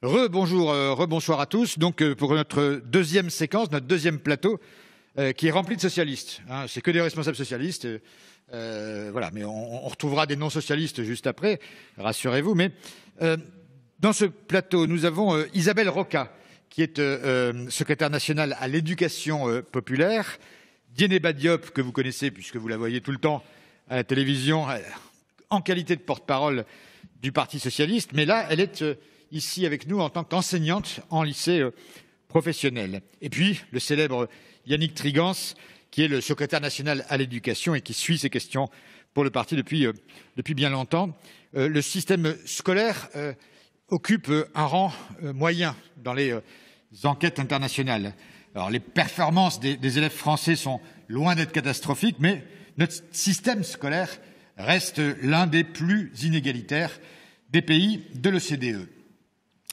Rebonjour, rebonsoir à tous. Donc pour notre deuxième séquence, notre deuxième plateau, qui est rempli de socialistes. Hein, c'est que des responsables socialistes. Voilà, mais on retrouvera des non-socialistes juste après, rassurez-vous. Mais dans ce plateau, nous avons Isabelle Rocca, qui est secrétaire nationale à l'éducation populaire. Dieyneba Diop, que vous connaissez puisque vous la voyez tout le temps à la télévision, en qualité de porte-parole du Parti socialiste. Mais là, elle est ici avec nous en tant qu'enseignante en lycée professionnel. Et puis, le célèbre Yannick Trigance, qui est le secrétaire national à l'éducation et qui suit ces questions pour le parti depuis bien longtemps. Le système scolaire occupe un rang moyen dans les enquêtes internationales. Alors, les performances des élèves français sont loin d'être catastrophiques, mais notre système scolaire reste l'un des plus inégalitaires des pays de l'OCDE.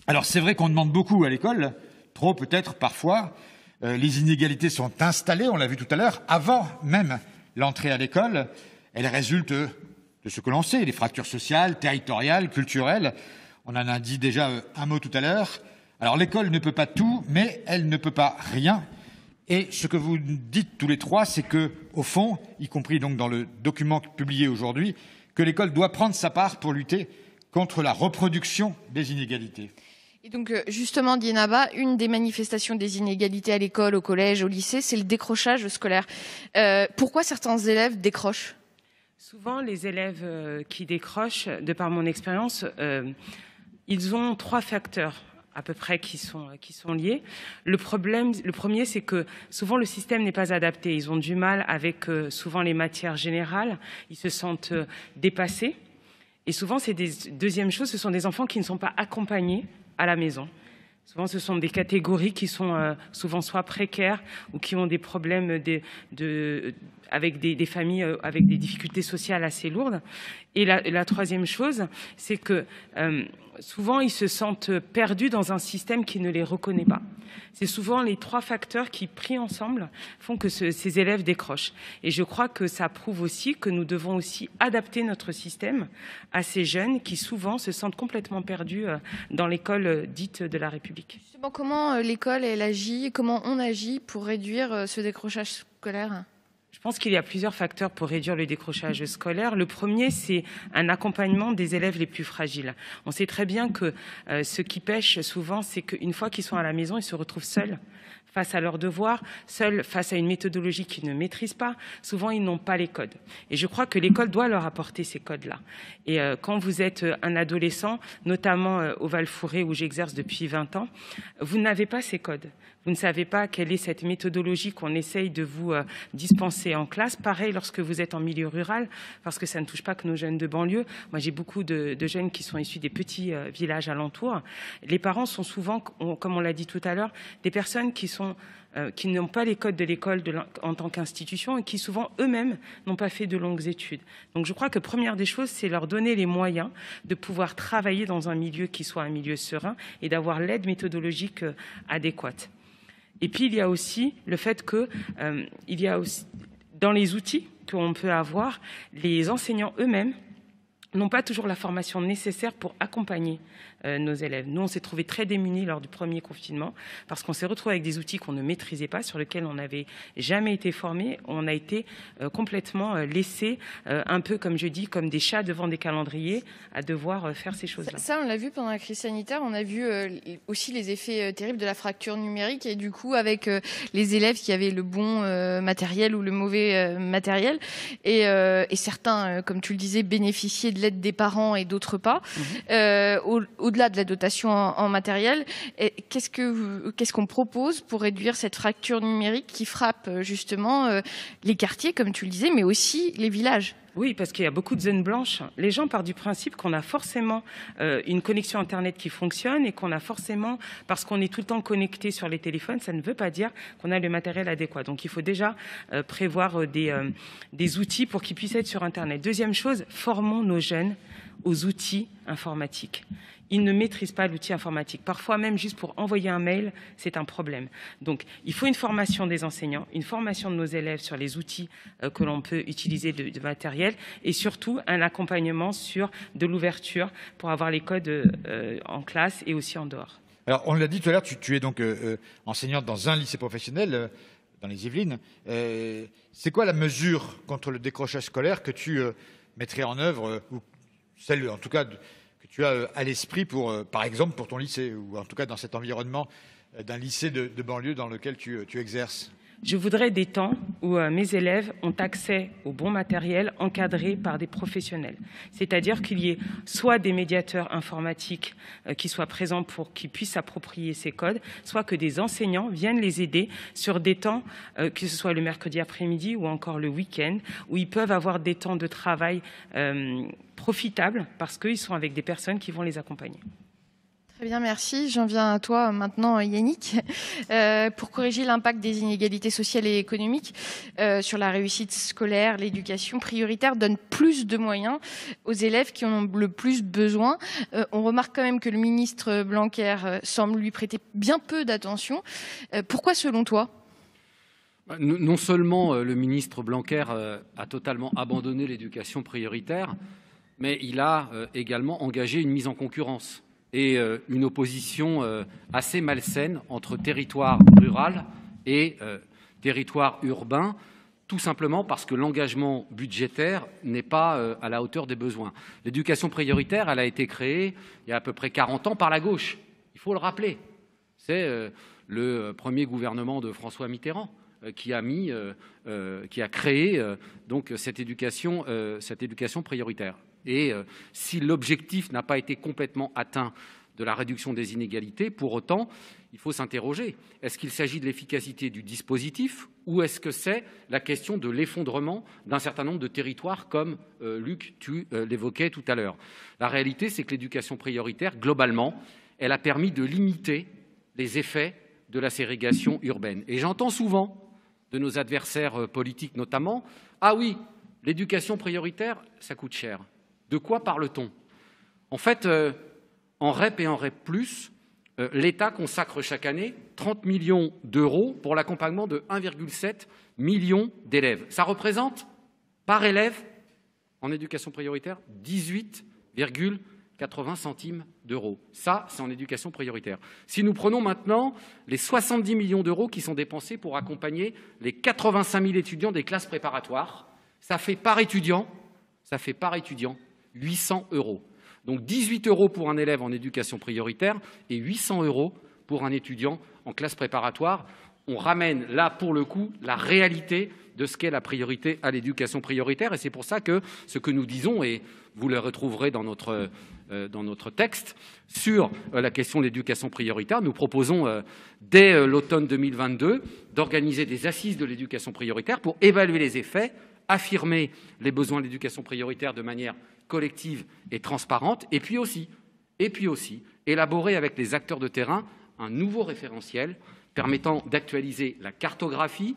Alors, c'est vrai qu'on demande beaucoup à l'école, trop peut-être parfois. Les inégalités sont installées, on l'a vu tout à l'heure, avant même l'entrée à l'école. Elles résultent de ce que l'on sait, les fractures sociales, territoriales, culturelles. On en a dit déjà un mot tout à l'heure. Alors l'école ne peut pas tout, mais elle ne peut pas rien. Et ce que vous dites tous les trois, c'est que, au fond, y compris donc dans le document publié aujourd'hui, que l'école doit prendre sa part pour lutter contre la reproduction des inégalités. Et donc justement, Dieyneba, une des manifestations des inégalités à l'école, au collège, au lycée, c'est le décrochage scolaire. Pourquoi certains élèves décrochent ? Souvent, les élèves qui décrochent, de par mon expérience, ils ont 3 facteurs à peu près qui sont liés. Le premier, c'est que souvent le système n'est pas adapté. Ils ont du mal avec souvent les matières générales. Ils se sentent dépassés. Et souvent, deuxième chose, ce sont des enfants qui ne sont pas accompagnés à la maison. Souvent, ce sont des catégories qui sont souvent soit précaires ou qui ont des problèmes avec des familles avec des difficultés sociales assez lourdes. Et la troisième chose, c'est que souvent, ils se sentent perdus dans un système qui ne les reconnaît pas. C'est souvent les 3 facteurs qui, pris ensemble, font que ces élèves décrochent. Et je crois que ça prouve aussi que nous devons aussi adapter notre système à ces jeunes qui, souvent, se sentent complètement perdus dans l'école dite de la République. Justement, comment l'école, elle agit, comment on agit pour réduire ce décrochage scolaire ? Je pense qu'il y a plusieurs facteurs pour réduire le décrochage scolaire. Le premier, c'est un accompagnement des élèves les plus fragiles. On sait très bien que ce qui pêche souvent, c'est qu'une fois qu'ils sont à la maison, ils se retrouvent seuls face à leurs devoirs, seuls face à une méthodologie qu'ils ne maîtrisent pas. Souvent, ils n'ont pas les codes. Et je crois que l'école doit leur apporter ces codes-là. Et quand vous êtes un adolescent, notamment au Val-Fouré où j'exerce depuis 20 ans, vous n'avez pas ces codes. Vous ne savez pas quelle est cette méthodologie qu'on essaye de vous dispenser en classe. Pareil lorsque vous êtes en milieu rural, parce que ça ne touche pas que nos jeunes de banlieue. Moi, j'ai beaucoup de jeunes qui sont issus des petits villages alentours. Les parents sont souvent, comme on l'a dit tout à l'heure, des personnes qui n'ont pas les codes de l'école en tant qu'institution et qui souvent eux-mêmes n'ont pas fait de longues études. Donc je crois que première des choses, c'est leur donner les moyens de pouvoir travailler dans un milieu qui soit un milieu serein et d'avoir l'aide méthodologique adéquate. Et puis il y a aussi le fait que il y a aussi dans les outils qu'on peut avoir, les enseignants eux-mêmes n'ont pas toujours la formation nécessaire pour accompagner nos élèves. Nous, on s'est trouvés très démunis lors du premier confinement parce qu'on s'est retrouvés avec des outils qu'on ne maîtrisait pas, sur lesquels on n'avait jamais été formés. On a été complètement laissés, un peu, comme je dis, comme des chats devant des calendriers, à devoir faire ces choses-là. Ça, on l'a vu pendant la crise sanitaire. On a vu aussi les effets terribles de la fracture numérique et du coup, avec les élèves qui avaient le bon matériel ou le mauvais matériel. Et certains, comme tu le disais, bénéficiaient de l'aide des parents et d'autres pas. Au-delà de la dotation en matériel, qu'est-ce qu'on propose pour réduire cette fracture numérique qui frappe justement les quartiers, comme tu le disais, mais aussi les villages ? Oui, parce qu'il y a beaucoup de zones blanches. Les gens partent du principe qu'on a forcément une connexion Internet qui fonctionne et qu'on a forcément, parce qu'on est tout le temps connecté sur les téléphones, ça ne veut pas dire qu'on a le matériel adéquat. Donc il faut déjà prévoir des outils pour qu'ils puissent être sur Internet. Deuxième chose, formons nos jeunes aux outils informatiques. Ils ne maîtrisent pas l'outil informatique. Parfois, même juste pour envoyer un mail, c'est un problème. Donc, il faut une formation des enseignants, une formation de nos élèves sur les outils que l'on peut utiliser de matériel et surtout un accompagnement sur de l'ouverture pour avoir les codes en classe et aussi en dehors. Alors, on l'a dit tout à l'heure, tu es donc enseignante dans un lycée professionnel, dans les Yvelines. C'est quoi la mesure contre le décrochage scolaire que tu mettrais en œuvre, ou celle en tout cas que tu as à l'esprit pour, par exemple, pour ton lycée, ou en tout cas dans cet environnement d'un lycée de banlieue dans lequel tu exerces? Je voudrais des temps où mes élèves ont accès au bon matériel encadré par des professionnels. C'est-à-dire qu'il y ait soit des médiateurs informatiques qui soient présents pour qu'ils puissent s'approprier ces codes, soit que des enseignants viennent les aider sur des temps, que ce soit le mercredi après-midi ou encore le week-end, où ils peuvent avoir des temps de travail profitables parce qu'ils sont avec des personnes qui vont les accompagner. Très bien, merci. J'en viens à toi maintenant, Yannick. Pour corriger l'impact des inégalités sociales et économiques sur la réussite scolaire, l'éducation prioritaire donne plus de moyens aux élèves qui en ont le plus besoin. On remarque quand même que le ministre Blanquer semble lui prêter bien peu d'attention. Pourquoi selon toi ? Non seulement le ministre Blanquer a totalement abandonné l'éducation prioritaire, mais il a également engagé une mise en concurrence et une opposition assez malsaine entre territoire rural et territoire urbain, tout simplement parce que l'engagement budgétaire n'est pas à la hauteur des besoins. L'éducation prioritaire, elle a été créée il y a à peu près 40 ans par la gauche, il faut le rappeler. C'est le premier gouvernement de François Mitterrand qui a créé donc cette éducation prioritaire. Et si l'objectif n'a pas été complètement atteint de la réduction des inégalités, pour autant, il faut s'interroger. Est-ce qu'il s'agit de l'efficacité du dispositif ou est-ce que c'est la question de l'effondrement d'un certain nombre de territoires comme, Luc, tu l'évoquais tout à l'heure? La réalité, c'est que l'éducation prioritaire, globalement, elle a permis de limiter les effets de la ségrégation urbaine. Et j'entends souvent de nos adversaires politiques notamment, « Ah oui, l'éducation prioritaire, ça coûte cher ». De quoi parle-t-on? En fait, en REP et en REP+, l'État consacre chaque année 30 millions d'euros pour l'accompagnement de 1,7 million d'élèves. Ça représente, par élève, en éducation prioritaire, 18,80 centimes d'euros. Ça, c'est en éducation prioritaire. Si nous prenons maintenant les 70 millions d'euros qui sont dépensés pour accompagner les 85 000 étudiants des classes préparatoires, ça fait par étudiant 800 euros. Donc 18 euros pour un élève en éducation prioritaire et 800 euros pour un étudiant en classe préparatoire. On ramène là, pour le coup, la réalité de ce qu'est la priorité à l'éducation prioritaire. Et c'est pour ça que ce que nous disons, et vous le retrouverez dans notre texte, sur la question de l'éducation prioritaire, nous proposons dès l'automne 2022 d'organiser des assises de l'éducation prioritaire pour évaluer les effets, affirmer les besoins de l'éducation prioritaire de manière collective et transparente, et puis aussi élaborer avec les acteurs de terrain un nouveau référentiel permettant d'actualiser la cartographie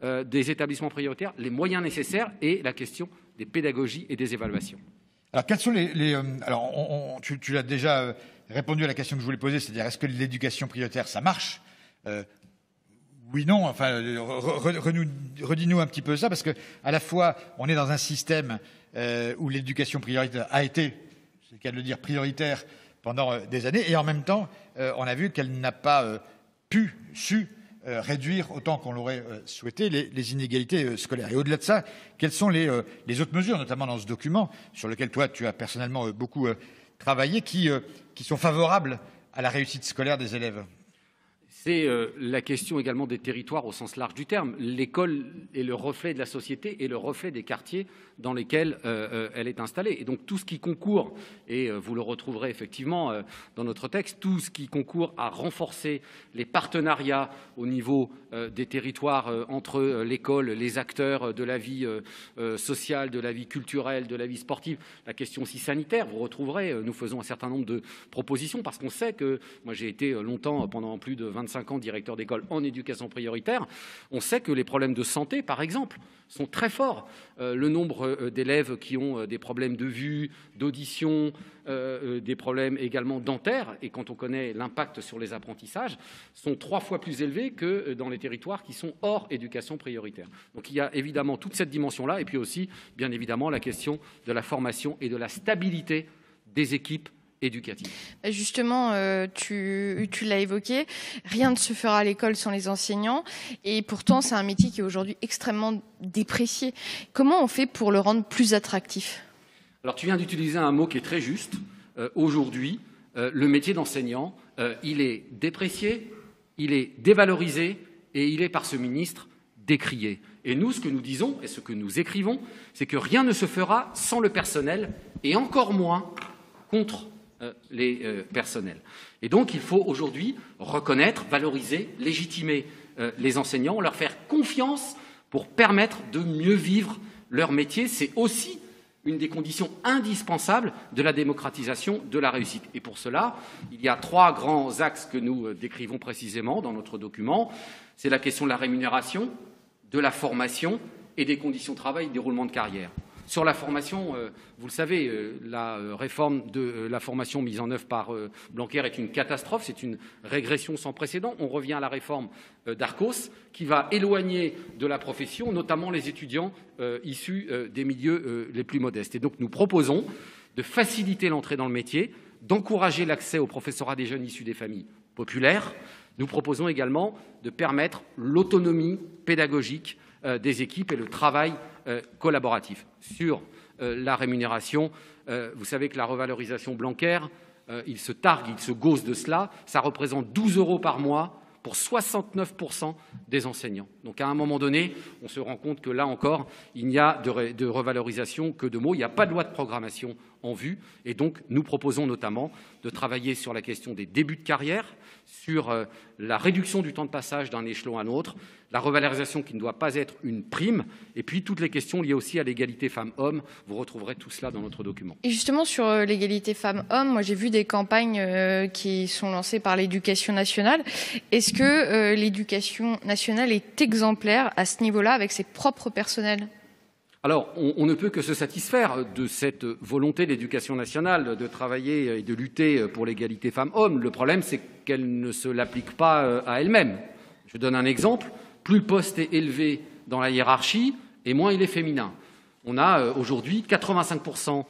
des établissements prioritaires, les moyens nécessaires et la question des pédagogies et des évaluations. Alors, quels sont alors, tu as déjà répondu à la question que je voulais poser, c'est-à-dire est-ce que l'éducation prioritaire, ça marche? Oui, non, enfin, redis-nous un petit peu ça, parce que à la fois, on est dans un système où l'éducation prioritaire a été, c'est le cas de le dire, prioritaire pendant des années, et en même temps, on a vu qu'elle n'a pas su réduire autant qu'on l'aurait souhaité les inégalités scolaires. Et au-delà de ça, quelles sont les autres mesures, notamment dans ce document, sur lequel toi, tu as personnellement beaucoup travaillé, qui sont favorables à la réussite scolaire des élèves? C'est la question également des territoires au sens large du terme. L'école est le reflet de la société et le reflet des quartiers dans lesquels elle est installée. Et donc tout ce qui concourt, et vous le retrouverez effectivement dans notre texte, tout ce qui concourt à renforcer les partenariats au niveau des territoires entre l'école, les acteurs de la vie sociale, de la vie culturelle, de la vie sportive, la question aussi sanitaire, vous retrouverez, nous faisons un certain nombre de propositions parce qu'on sait que, moi j'ai été longtemps, pendant plus de 25 25 ans directeur d'école en éducation prioritaire, on sait que les problèmes de santé, par exemple, sont très forts. Le nombre d'élèves qui ont des problèmes de vue, d'audition, des problèmes également dentaires, et quand on connaît l'impact sur les apprentissages, sont 3 fois plus élevés que dans les territoires qui sont hors éducation prioritaire. Donc il y a évidemment toute cette dimension-là, et puis aussi, bien évidemment, la question de la formation et de la stabilité des équipes éducative. Justement, tu l'as évoqué, rien ne se fera à l'école sans les enseignants, et pourtant c'est un métier qui est aujourd'hui extrêmement déprécié. Comment on fait pour le rendre plus attractif? Alors tu viens d'utiliser un mot qui est très juste. Aujourd'hui, le métier d'enseignant, il est déprécié, il est dévalorisé et il est par ce ministre décrié. Et nous, ce que nous disons et ce que nous écrivons, c'est que rien ne se fera sans le personnel et encore moins contre les personnels. Et donc, il faut aujourd'hui reconnaître, valoriser, légitimer les enseignants, leur faire confiance pour permettre de mieux vivre leur métier. C'est aussi une des conditions indispensables de la démocratisation de la réussite. Et pour cela, il y a 3 grands axes que nous décrivons précisément dans notre document. C'est la question de la rémunération, de la formation et des conditions de travail et de déroulement de carrière. Sur la formation, vous le savez, la réforme de la formation mise en œuvre par Blanquer est une catastrophe, c'est une régression sans précédent. On revient à la réforme d'Arcos qui va éloigner de la profession, notamment les étudiants issus des milieux les plus modestes. Et donc nous proposons de faciliter l'entrée dans le métier, d'encourager l'accès au professorat des jeunes issus des familles populaires. Nous proposons également de permettre l'autonomie pédagogique des équipes et le travail collaboratif. Sur la rémunération, vous savez que la revalorisation Blanquer, il se targue, il se gausse de cela, ça représente 12 € par mois pour 69% des enseignants. Donc à un moment donné, on se rend compte que là encore, il n'y a de revalorisation que de mots, il n'y a pas de loi de programmation en vue, et donc nous proposons notamment de travailler sur la question des débuts de carrière, sur la réduction du temps de passage d'un échelon à l'autre, la revalorisation qui ne doit pas être une prime, et puis toutes les questions liées aussi à l'égalité femmes-hommes. Vous retrouverez tout cela dans notre document. Et justement, sur l'égalité femmes-hommes, moi j'ai vu des campagnes qui sont lancées par l'Éducation nationale. Est-ce que l'Éducation nationale est exemplaire à ce niveau-là avec ses propres personnels ? Alors, on ne peut que se satisfaire de cette volonté de l'Éducation nationale de travailler et de lutter pour l'égalité femmes-hommes. Le problème, c'est qu'elle ne se l'applique pas à elle-même. Je donne un exemple. Plus le poste est élevé dans la hiérarchie, et moins il est féminin. On a aujourd'hui 85%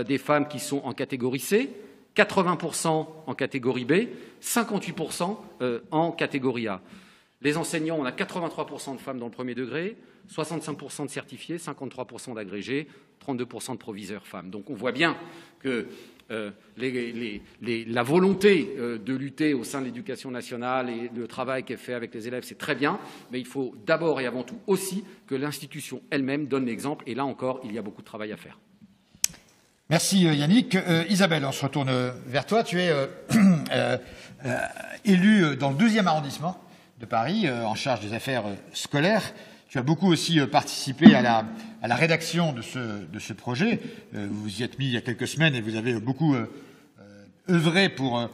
des femmes qui sont en catégorie C, 80% en catégorie B, 58% en catégorie A. Les enseignants, on a 83% de femmes dans le premier degré, 65% de certifiés, 53% d'agrégés, 32% de proviseurs femmes. Donc on voit bien que la volonté de lutter au sein de l'Éducation nationale et le travail qui est fait avec les élèves, c'est très bien, mais il faut d'abord et avant tout aussi que l'institution elle-même donne l'exemple. Et là encore, il y a beaucoup de travail à faire. Merci Yannick. Isabelle, on se retourne vers toi. Tu es élue dans le 12e arrondissement de Paris, en charge des affaires scolaires. Tu as beaucoup aussi participé à la rédaction de ce projet. Vous vous y êtes mis il y a quelques semaines et vous avez beaucoup œuvré pour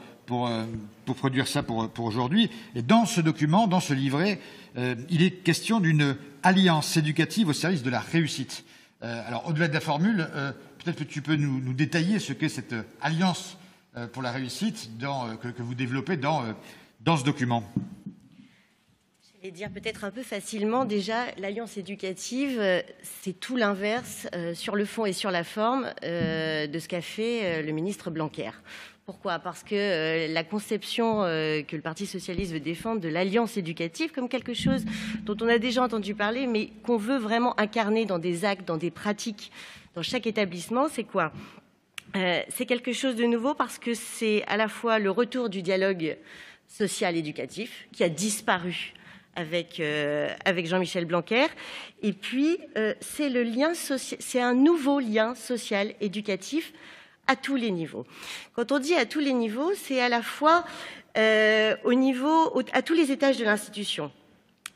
produire ça pour aujourd'hui. Et dans ce document, dans ce livret, il est question d'une alliance éducative au service de la réussite. Alors, au-delà de la formule, peut-être que tu peux nous détailler ce qu'est cette alliance pour la réussite que vous développez dans ce document. Je vais dire peut-être un peu facilement, déjà, l'alliance éducative, c'est tout l'inverse sur le fond et sur la forme de ce qu'a fait le ministre Blanquer. Pourquoi ? Parce que la conception que le Parti socialiste veut défendre de l'alliance éducative comme quelque chose dont on a déjà entendu parler, mais qu'on veut vraiment incarner dans des actes, dans des pratiques, dans chaque établissement, c'est quoi ? C'est quelque chose de nouveau parce que c'est à la fois le retour du dialogue social éducatif qui a disparu avec Jean-Michel Blanquer, et puis c'est un nouveau lien social éducatif à tous les niveaux. Quand on dit à tous les niveaux, c'est à la fois à tous les étages de l'institution.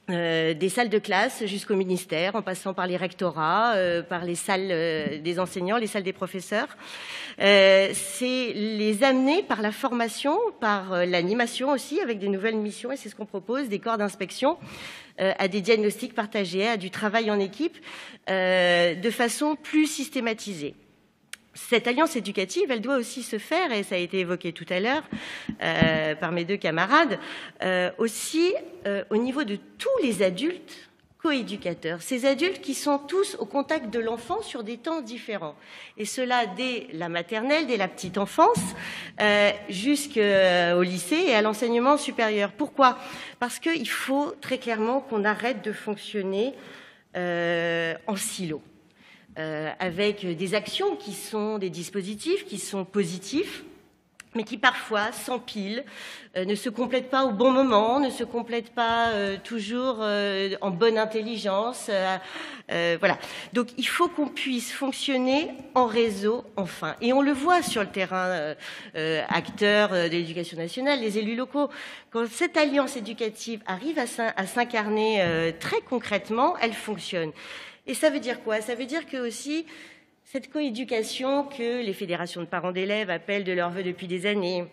des salles de classe jusqu'au ministère, en passant par les rectorats, par les salles des enseignants, les salles des professeurs. C'est les amener par la formation, par l'animation aussi, avec des nouvelles missions, et c'est ce qu'on propose, des corps d'inspection, à des diagnostics partagés, à du travail en équipe, de façon plus systématisée. Cette alliance éducative, elle doit aussi se faire, et ça a été évoqué tout à l'heure par mes deux camarades, aussi au niveau de tous les adultes coéducateurs. Ces adultes qui sont tous au contact de l'enfant sur des temps différents. Et cela dès la maternelle, dès la petite enfance, jusqu'au lycée et à l'enseignement supérieur. Pourquoi ? Parce qu'il faut très clairement qu'on arrête de fonctionner en silo. Avec des actions qui sont des dispositifs qui sont positifs, mais qui parfois s'empilent, ne se complètent pas au bon moment, ne se complètent pas toujours en bonne intelligence. Voilà. Donc il faut qu'on puisse fonctionner en réseau, enfin. Et on le voit sur le terrain, acteurs de l'éducation nationale, les élus locaux. Quand cette alliance éducative arrive à s'incarner très concrètement, elle fonctionne. Et ça veut dire quoi ? Ça veut dire que aussi cette coéducation que les fédérations de parents d'élèves appellent de leur vœu depuis des années,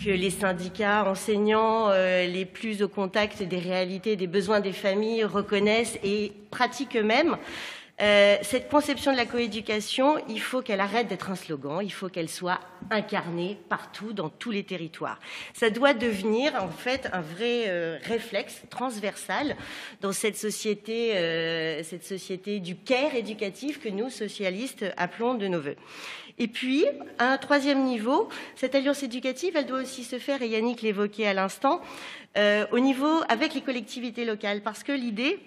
que les syndicats enseignants les plus au contact des réalités, des besoins des familles reconnaissent et pratiquent eux-mêmes, cette conception de la coéducation, il faut qu'elle arrête d'être un slogan, il faut qu'elle soit incarnée partout, dans tous les territoires. Ça doit devenir en fait un vrai réflexe transversal dans cette société du care éducatif que nous, socialistes, appelons de nos vœux. Et puis, à un troisième niveau, cette alliance éducative, elle doit aussi se faire, et Yannick l'évoquait à l'instant, au niveau avec les collectivités locales, parce que l'idée,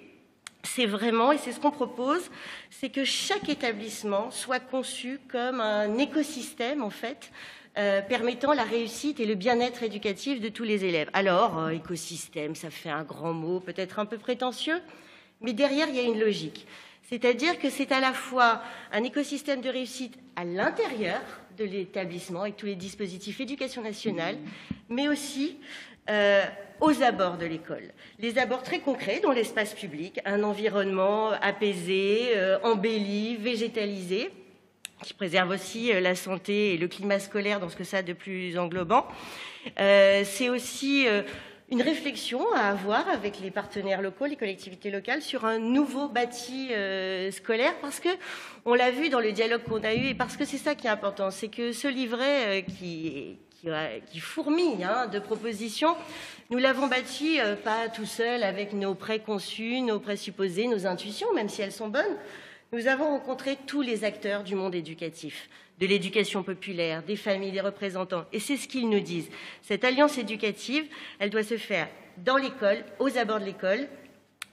c'est vraiment, et c'est ce qu'on propose, c'est que chaque établissement soit conçu comme un écosystème, en fait, permettant la réussite et le bien-être éducatif de tous les élèves. Alors, écosystème, ça fait un grand mot, peut-être un peu prétentieux, mais derrière, il y a une logique. C'est-à-dire que c'est à la fois un écosystème de réussite à l'intérieur de l'établissement, avec tous les dispositifs éducation nationale, mais aussi aux abords de l'école. Les abords très concrets dans l'espace public, un environnement apaisé, embelli, végétalisé, qui préserve aussi la santé et le climat scolaire dans ce que ça a de plus englobant. C'est aussi une réflexion à avoir avec les partenaires locaux, les collectivités locales, sur un nouveau bâti scolaire, parce que on l'a vu dans le dialogue qu'on a eu, et parce que c'est ça qui est important, c'est que ce livret qui fourmille de propositions, nous l'avons bâti pas tout seul avec nos préconçus, nos présupposés, nos intuitions, même si elles sont bonnes. Nous avons rencontré tous les acteurs du monde éducatif, de l'éducation populaire, des familles, des représentants. Et c'est ce qu'ils nous disent. Cette alliance éducative, elle doit se faire dans l'école, aux abords de l'école,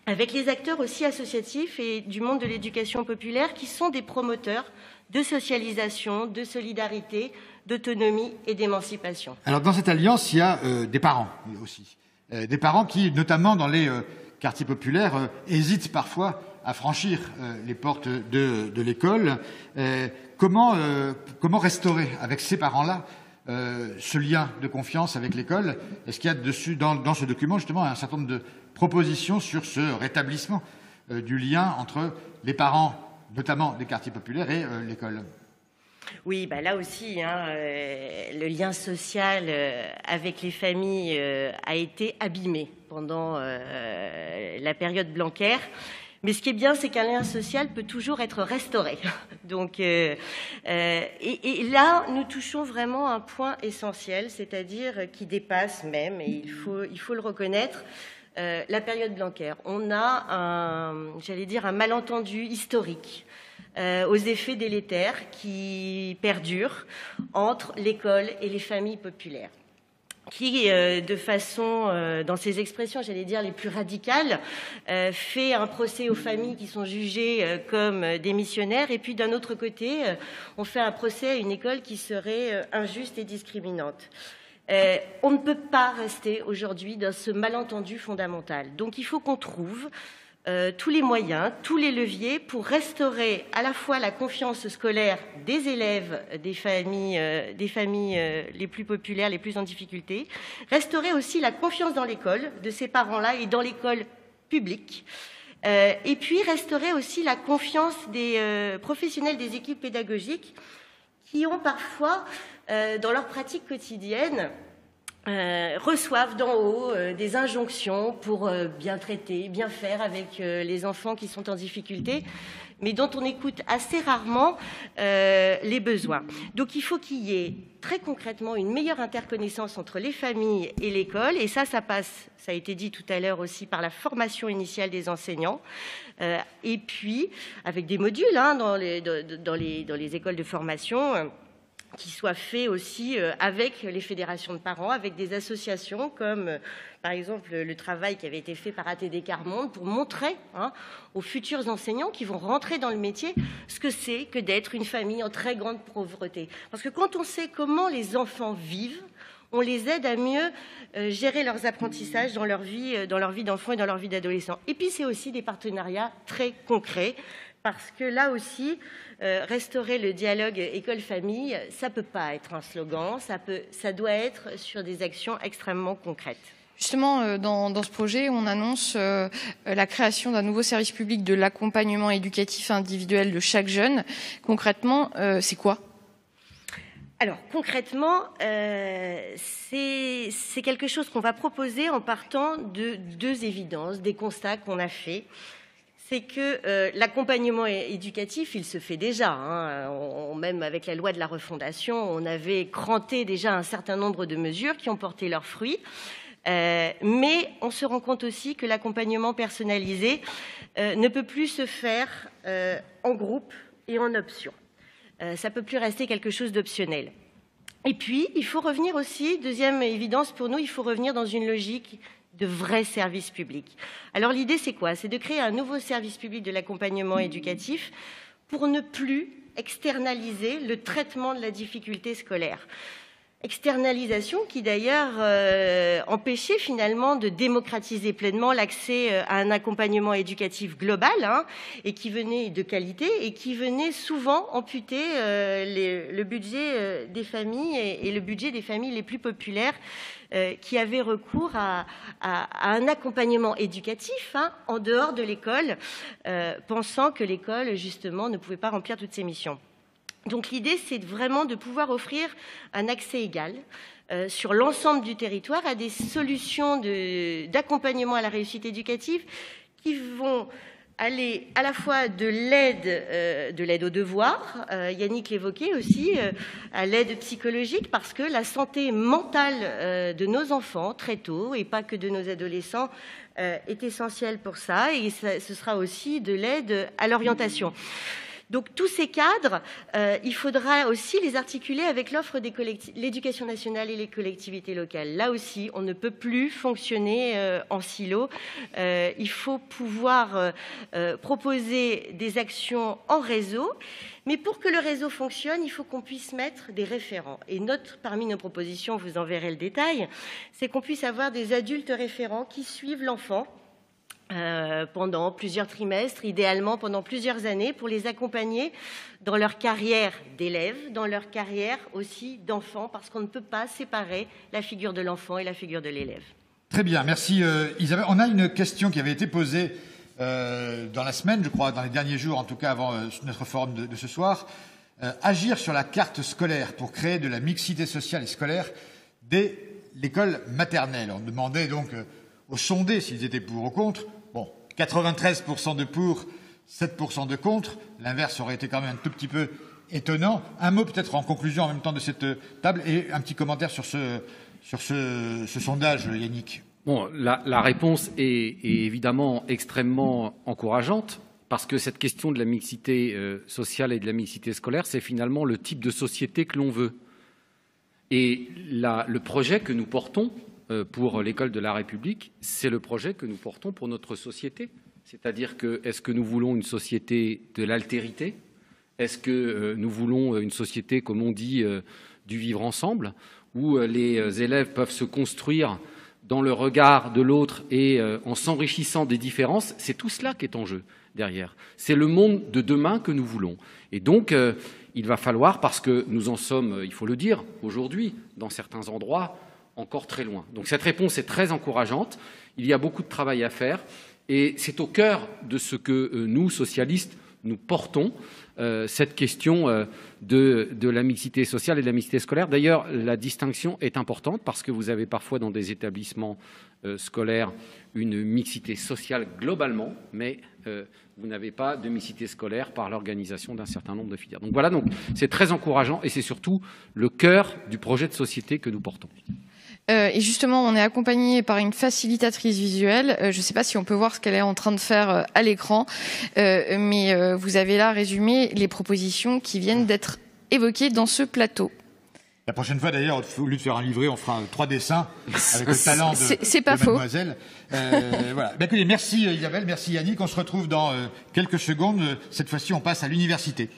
avec les acteurs aussi associatifs et du monde de l'éducation populaire qui sont des promoteurs de socialisation, de solidarité, d'autonomie et d'émancipation. Alors dans cette alliance, il y a des parents aussi. Des parents qui, notamment dans les quartiers populaires, hésitent parfois à franchir les portes de l'école. Comment restaurer avec ces parents-là ce lien de confiance avec l'école? Est-ce qu'il y a dessus, dans ce document, justement, un certain nombre de propositions sur ce rétablissement du lien entre les parents, notamment des quartiers populaires, et l'école? Oui, là aussi, le lien social avec les familles a été abîmé pendant la période Blanquer. Mais ce qui est bien, c'est qu'un lien social peut toujours être restauré. Donc, et là, nous touchons vraiment un point essentiel, c'est-à-dire qui dépasse même, et il faut le reconnaître, la période Blanquer. On a un malentendu historique aux effets délétères qui perdurent entre l'école et les familles populaires, qui, de façon, dans ses expressions, les plus radicales, fait un procès aux familles qui sont jugées comme des missionnaires, et puis d'un autre côté, on fait un procès à une école qui serait injuste et discriminante. On ne peut pas rester aujourd'hui dans ce malentendu fondamental. Donc il faut qu'on trouve tous les moyens, tous les leviers pour restaurer à la fois la confiance scolaire des élèves, des familles les plus populaires, les plus en difficulté, restaurer aussi la confiance dans l'école de ces parents-là et dans l'école public. Et puis restaurer aussi la confiance des professionnels des équipes pédagogiques qui ont parfois, dans leur pratique quotidienne, reçoivent d'en haut des injonctions pour bien traiter, bien faire avec les enfants qui sont en difficulté, mais dont on écoute assez rarement les besoins. Donc il faut qu'il y ait très concrètement une meilleure interconnaissance entre les familles et l'école, et ça passe, ça a été dit tout à l'heure aussi, par la formation initiale des enseignants, et puis avec des modules dans les écoles de formation, qui soit fait aussi avec les fédérations de parents, avec des associations comme par exemple le travail qui avait été fait par ATD Carmonde pour montrer aux futurs enseignants qui vont rentrer dans le métier ce que c'est que d'être une famille en très grande pauvreté. Parce que quand on sait comment les enfants vivent, on les aide à mieux gérer leurs apprentissages dans leur vie d'enfant et dans leur vie d'adolescent. Et puis c'est aussi des partenariats très concrets, parce que là aussi, restaurer le dialogue école-famille, ça ne peut pas être un slogan, ça doit être sur des actions extrêmement concrètes. Justement, dans ce projet, on annonce la création d'un nouveau service public de l'accompagnement éducatif individuel de chaque jeune. Concrètement, c'est quoi ? Alors, concrètement, c'est quelque chose qu'on va proposer en partant de deux évidences, des constats qu'on a faits. C'est que l'accompagnement éducatif, il se fait déjà. Même avec la loi de la refondation, on avait cranté déjà un certain nombre de mesures qui ont porté leurs fruits. Mais on se rend compte aussi que l'accompagnement personnalisé ne peut plus se faire en groupe et en option. Ça ne peut plus rester quelque chose d'optionnel. Et puis, il faut revenir aussi, deuxième évidence pour nous, il faut revenir dans une logique de vrais services publics. Alors l'idée, c'est quoi ? C'est de créer un nouveau service public de l'accompagnement éducatif pour ne plus externaliser le traitement de la difficulté scolaire. Externalisation qui d'ailleurs empêchait finalement de démocratiser pleinement l'accès à un accompagnement éducatif global et qui venait de qualité et qui venait souvent amputer le budget des familles et le budget des familles les plus populaires qui avaient recours à un accompagnement éducatif en dehors de l'école, pensant que l'école justement ne pouvait pas remplir toutes ses missions. Donc l'idée, c'est vraiment de pouvoir offrir un accès égal sur l'ensemble du territoire à des solutions d'accompagnement à la réussite éducative qui vont aller à la fois de l'aide aux devoirs, Yannick l'évoquait aussi, à l'aide psychologique, parce que la santé mentale de nos enfants très tôt, et pas que de nos adolescents, est essentielle pour ça, et ce sera aussi de l'aide à l'orientation. Donc tous ces cadres, il faudra aussi les articuler avec l'offre de l'éducation nationale et les collectivités locales. Là aussi, on ne peut plus fonctionner en silo. Il faut pouvoir proposer des actions en réseau. Mais pour que le réseau fonctionne, il faut qu'on puisse mettre des référents. Et parmi nos propositions, vous en verrez le détail, c'est qu'on puisse avoir des adultes référents qui suivent l'enfant pendant plusieurs trimestres, idéalement pendant plusieurs années, pour les accompagner dans leur carrière d'élève, dans leur carrière aussi d'enfant, parce qu'on ne peut pas séparer la figure de l'enfant et la figure de l'élève. Très bien, merci Isabelle. On a une question qui avait été posée dans la semaine, je crois, dans les derniers jours, en tout cas avant notre forum de ce soir. Agir sur la carte scolaire pour créer de la mixité sociale et scolaire dès l'école maternelle. On demandait donc aux sondés s'ils étaient pour ou contre. Bon, 93% de pour, 7% de contre. L'inverse aurait été quand même un tout petit peu étonnant. Un mot peut-être en conclusion en même temps de cette table et un petit commentaire sur ce sondage, Yannick. Bon, la réponse est évidemment extrêmement encourageante parce que cette question de la mixité sociale et de la mixité scolaire, c'est finalement le type de société que l'on veut. Et le projet que nous portons pour l'école de la République, c'est le projet que nous portons pour notre société. C'est-à-dire que, est-ce que nous voulons une société de l'altérité ? Est-ce que nous voulons une société, comme on dit, du vivre ensemble, où les élèves peuvent se construire dans le regard de l'autre et en s'enrichissant des différences? C'est tout cela qui est en jeu derrière. C'est le monde de demain que nous voulons. Et donc, il va falloir, parce que nous en sommes, il faut le dire, aujourd'hui, dans certains endroits, encore très loin. Donc cette réponse est très encourageante. Il y a beaucoup de travail à faire. Et c'est au cœur de ce que nous, socialistes, nous portons, cette question de la mixité sociale et de la mixité scolaire. D'ailleurs, la distinction est importante parce que vous avez parfois dans des établissements scolaires une mixité sociale globalement, mais vous n'avez pas de mixité scolaire par l'organisation d'un certain nombre de filières. Donc voilà, c'est très encourageant et c'est surtout le cœur du projet de société que nous portons. Et justement, on est accompagné par une facilitatrice visuelle. Je ne sais pas si on peut voir ce qu'elle est en train de faire à l'écran, mais vous avez là résumé les propositions qui viennent d'être évoquées dans ce plateau. La prochaine fois, d'ailleurs, au lieu de faire un livret, on fera 3 dessins avec le talent de mademoiselle. Voilà. Écoutez, merci Isabelle, merci Yannick. On se retrouve dans quelques secondes. Cette fois-ci, on passe à l'université.